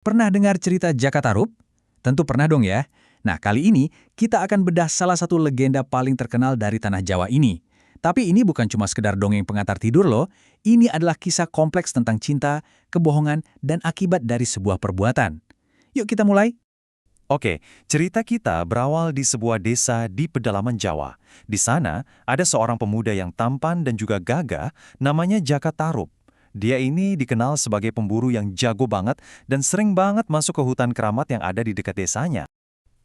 Pernah dengar cerita Jaka Tarub? Tentu pernah dong ya. Nah, kali ini kita akan bedah salah satu legenda paling terkenal dari tanah Jawa ini. Tapi ini bukan cuma sekedar dongeng pengantar tidur loh. Ini adalah kisah kompleks tentang cinta, kebohongan, dan akibat dari sebuah perbuatan. Yuk kita mulai. Oke, cerita kita berawal di sebuah desa di pedalaman Jawa. Di sana, ada seorang pemuda yang tampan dan juga gagah, namanya Jaka Tarub. Dia ini dikenal sebagai pemburu yang jago banget dan sering banget masuk ke hutan keramat yang ada di dekat desanya.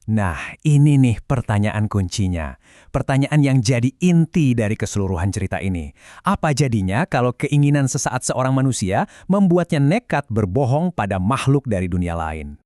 Nah, ini nih pertanyaan kuncinya. Pertanyaan yang jadi inti dari keseluruhan cerita ini. Apa jadinya kalau keinginan sesaat seorang manusia membuatnya nekat berbohong pada makhluk dari dunia lain?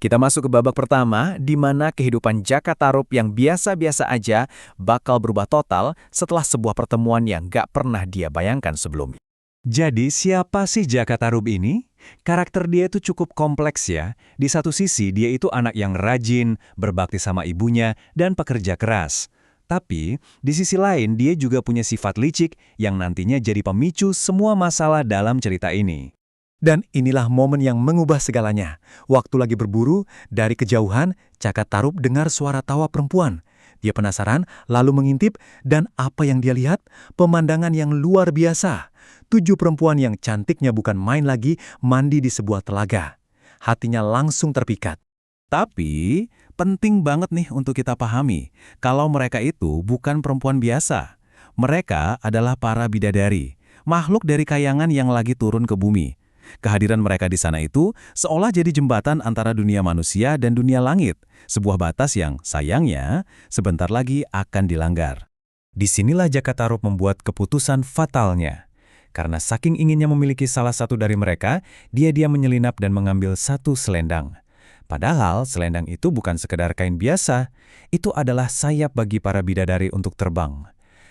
Kita masuk ke babak pertama, di mana kehidupan Jaka Tarub yang biasa-biasa aja bakal berubah total setelah sebuah pertemuan yang gak pernah dia bayangkan sebelumnya. Jadi siapa sih Jaka Tarub ini? Karakter dia itu cukup kompleks ya. Di satu sisi dia itu anak yang rajin, berbakti sama ibunya, dan pekerja keras. Tapi di sisi lain dia juga punya sifat licik yang nantinya jadi pemicu semua masalah dalam cerita ini. Dan inilah momen yang mengubah segalanya. Waktu lagi berburu, dari kejauhan, Jaka Tarub dengar suara tawa perempuan. Dia penasaran, lalu mengintip, dan apa yang dia lihat? Pemandangan yang luar biasa. 7 perempuan yang cantiknya bukan main lagi mandi di sebuah telaga. Hatinya langsung terpikat. Tapi penting banget nih untuk kita pahami, kalau mereka itu bukan perempuan biasa. Mereka adalah para bidadari, makhluk dari kayangan yang lagi turun ke bumi. Kehadiran mereka di sana itu seolah jadi jembatan antara dunia manusia dan dunia langit, sebuah batas yang sayangnya sebentar lagi akan dilanggar. Disinilah Jaka Tarub membuat keputusan fatalnya. Karena saking inginnya memiliki salah satu dari mereka, dia menyelinap dan mengambil satu selendang. Padahal selendang itu bukan sekedar kain biasa, itu adalah sayap bagi para bidadari untuk terbang.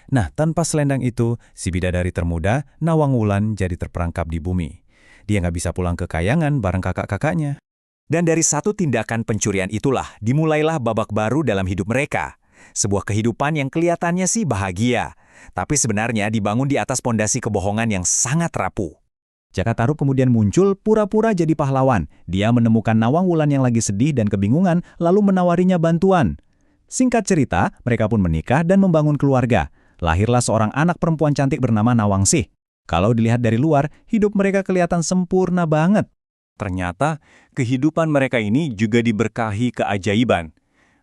Nah, tanpa selendang itu, si bidadari termuda, Nawang Wulan, jadi terperangkap di bumi. Dia nggak bisa pulang ke kayangan bareng kakak-kakaknya. Dan dari satu tindakan pencurian itulah dimulailah babak baru dalam hidup mereka. Sebuah kehidupan yang kelihatannya sih bahagia, tapi sebenarnya dibangun di atas pondasi kebohongan yang sangat rapuh. Jaka Tarub kemudian muncul pura-pura jadi pahlawan. Dia menemukan Nawang Wulan yang lagi sedih dan kebingungan, lalu menawarinya bantuan. Singkat cerita, mereka pun menikah dan membangun keluarga. Lahirlah seorang anak perempuan cantik bernama Nawangsih. Kalau dilihat dari luar, hidup mereka kelihatan sempurna banget. Ternyata, kehidupan mereka ini juga diberkahi keajaiban.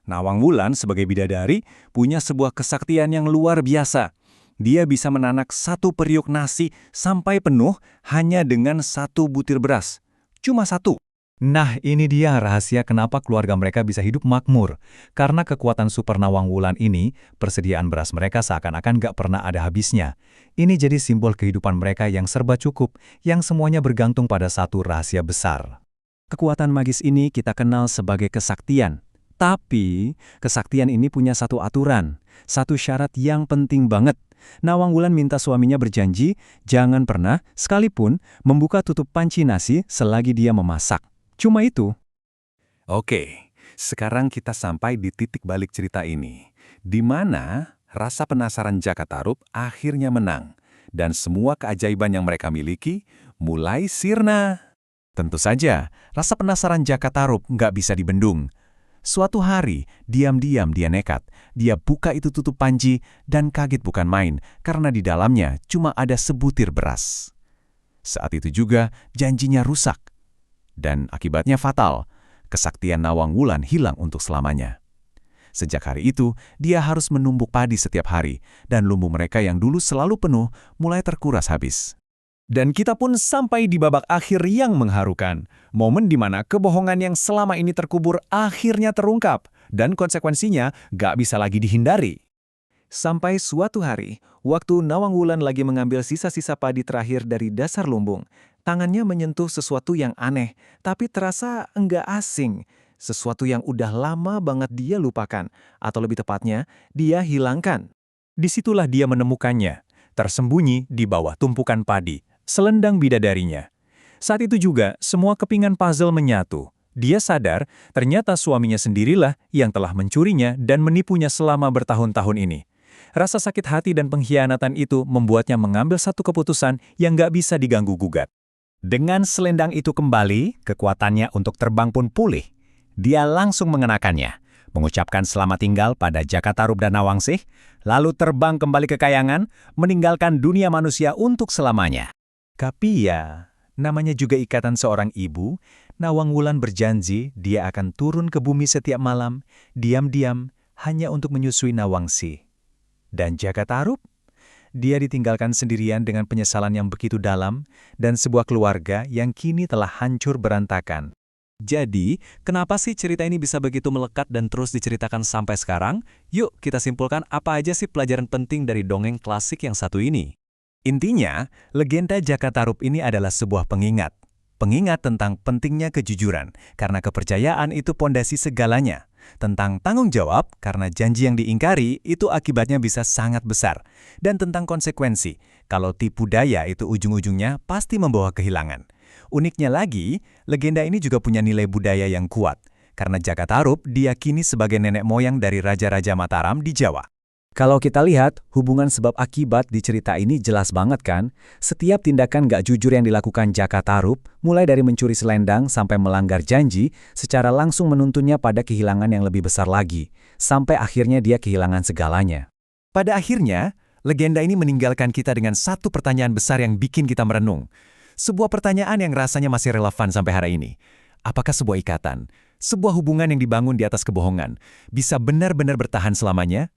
Nawang Wulan sebagai bidadari punya sebuah kesaktian yang luar biasa. Dia bisa menanak satu periuk nasi sampai penuh hanya dengan satu butir beras. Cuma satu. Nah, ini dia rahasia kenapa keluarga mereka bisa hidup makmur. Karena kekuatan super Nawang Wulan ini, persediaan beras mereka seakan-akan gak pernah ada habisnya. Ini jadi simbol kehidupan mereka yang serba cukup, yang semuanya bergantung pada satu rahasia besar. Kekuatan magis ini kita kenal sebagai kesaktian. Tapi, kesaktian ini punya satu aturan, satu syarat yang penting banget. Nawang Wulan minta suaminya berjanji, jangan pernah, sekalipun, membuka tutup panci nasi selagi dia memasak. Cuma itu. Oke, sekarang kita sampai di titik balik cerita ini, di mana rasa penasaran Jaka Tarub akhirnya menang, dan semua keajaiban yang mereka miliki mulai sirna. Tentu saja, rasa penasaran Jaka Tarub nggak bisa dibendung. Suatu hari, diam-diam dia nekat. Dia buka itu tutup panci dan kaget bukan main karena di dalamnya cuma ada sebutir beras. Saat itu juga janjinya rusak. Dan akibatnya fatal. Kesaktian Nawang Wulan hilang untuk selamanya. Sejak hari itu, dia harus menumbuk padi setiap hari dan lumbung mereka yang dulu selalu penuh mulai terkuras habis. Dan kita pun sampai di babak akhir yang mengharukan. Momen di mana kebohongan yang selama ini terkubur akhirnya terungkap. Dan konsekuensinya gak bisa lagi dihindari. Sampai suatu hari, waktu Nawang Wulan lagi mengambil sisa-sisa padi terakhir dari dasar lumbung, tangannya menyentuh sesuatu yang aneh, tapi terasa enggak asing. Sesuatu yang udah lama banget dia lupakan. Atau lebih tepatnya, dia hilangkan. Disitulah dia menemukannya, tersembunyi di bawah tumpukan padi. Selendang bidadarinya. Saat itu juga, semua kepingan puzzle menyatu. Dia sadar, ternyata suaminya sendirilah yang telah mencurinya dan menipunya selama bertahun-tahun ini. Rasa sakit hati dan pengkhianatan itu membuatnya mengambil satu keputusan yang gak bisa diganggu-gugat. Dengan selendang itu kembali, kekuatannya untuk terbang pun pulih. Dia langsung mengenakannya, mengucapkan selamat tinggal pada Jakatarup dan Nawangsih, lalu terbang kembali ke Kayangan, meninggalkan dunia manusia untuk selamanya. Tapi ya, namanya juga ikatan seorang ibu, Nawang Wulan berjanji dia akan turun ke bumi setiap malam, diam-diam, hanya untuk menyusui Nawangsih. Dan Jakatarup? Dia ditinggalkan sendirian dengan penyesalan yang begitu dalam dan sebuah keluarga yang kini telah hancur berantakan. Jadi, kenapa sih cerita ini bisa begitu melekat dan terus diceritakan sampai sekarang? Yuk, kita simpulkan apa aja sih pelajaran penting dari dongeng klasik yang satu ini. Intinya, legenda Jakatarup ini adalah sebuah pengingat. Pengingat tentang pentingnya kejujuran, karena kepercayaan itu pondasi segalanya. Tentang tanggung jawab, karena janji yang diingkari itu akibatnya bisa sangat besar. Dan tentang konsekuensi, kalau tipu daya itu ujung-ujungnya pasti membawa kehilangan. Uniknya lagi, legenda ini juga punya nilai budaya yang kuat. Karena Jakatarup diyakini sebagai nenek moyang dari Raja-Raja Mataram di Jawa. Kalau kita lihat, hubungan sebab akibat di cerita ini jelas banget kan? Setiap tindakan gak jujur yang dilakukan Jakatarup, mulai dari mencuri selendang sampai melanggar janji, secara langsung menuntunnya pada kehilangan yang lebih besar lagi. Sampai akhirnya dia kehilangan segalanya. Pada akhirnya, legenda ini meninggalkan kita dengan satu pertanyaan besar yang bikin kita merenung. Sebuah pertanyaan yang rasanya masih relevan sampai hari ini. Apakah sebuah ikatan, sebuah hubungan yang dibangun di atas kebohongan, bisa benar-benar bertahan selamanya?